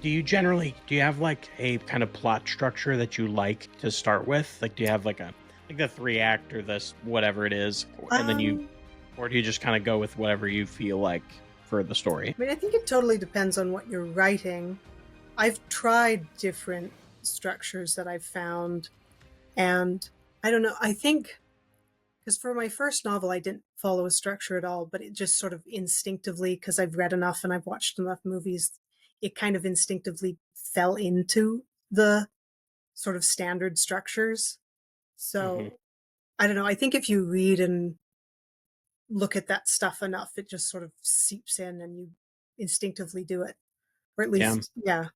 Do you have like a kind of plot structure that you like to start with? Like, do you have like the 3 act or this, whatever it is, and then Um, or do you just kind of go with whatever you feel like for the story? I mean, I think it totally depends on what you're writing. I've tried different structures that I've found, and I don't know. I think because for my first novel, I didn't follow a structure at all, but it just sort of instinctively, because I've read enough and I've watched enough movies, it kind of instinctively fell into the sort of standard structures. Hmm. So I don't know. I think if you read and look at that stuff enough, it just sort of seeps in and you instinctively do it. Or at Yeah. least, yeah,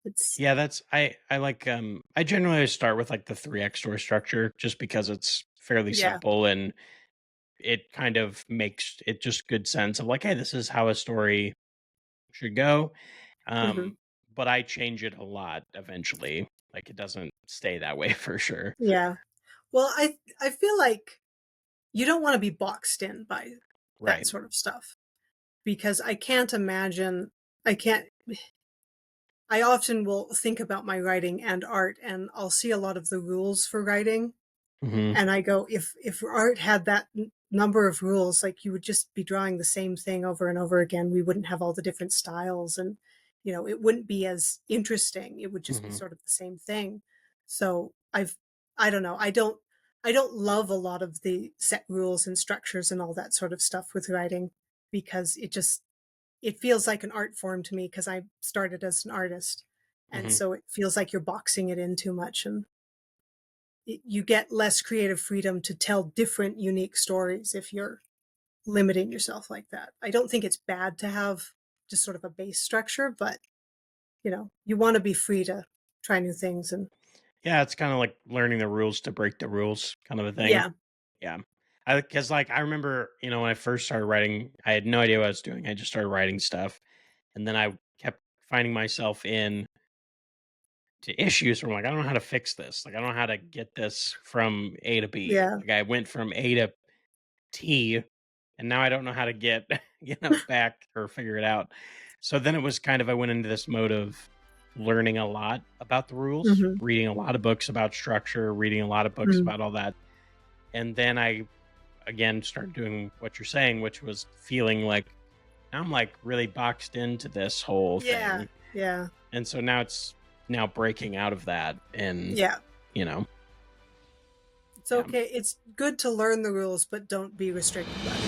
it's, Yeah, that's I like I generally start with like the 3 act story structure just because it's fairly yeah. simple and it kind of makes it just good sense of like, hey, this is how a story should go. Hmm. Um, but I change it a lot eventually. Like it doesn't stay that way for sure. Yeah. Well, I feel like you don't want to be boxed in by that Right. sort of stuff because I can't imagine I can't I often will think about my writing and art and I'll see a lot of the rules for writing Hmm. and I go if art had that number of rules like you would just be drawing the same thing over and over again. We wouldn't have all the different styles and it wouldn't be as interesting. It would just be Hmm. sort of the same thing. So I don't know. I don't love a lot of the set rules and structures and all that sort of stuff with writing because it feels like an art form to me because I started as an artist. And Hmm. so it feels like you're boxing it in too much and you get less creative freedom to tell different unique stories if you're limiting yourself like that. I don't think it's bad to have just sort of a base structure, but you want to be free to try new things and Yeah, it's kind of like learning the rules to break the rules kind of a thing. yeah. Yeah. Because like I remember, when I first started writing, I had no idea what I was doing. I just started writing stuff. And then I kept finding myself in to issues where I'm like, I don't know how to fix this. Like I don't know how to get this from A to B. Yeah. Like I went from A to T and now I don't know how to get, back or figure it out. So then it was kind of I went into this mode of learning a lot about the rules, Hmm. reading a lot of books about structure, reading a lot of books Mm. about all that. And then I again started doing what you're saying, which was feeling like now I'm like really boxed into this whole Yeah. thing. Yeah. And so now it's now breaking out of that and Yeah. you know, It's yeah. okay. It's good to learn the rules, but don't be restricted by them.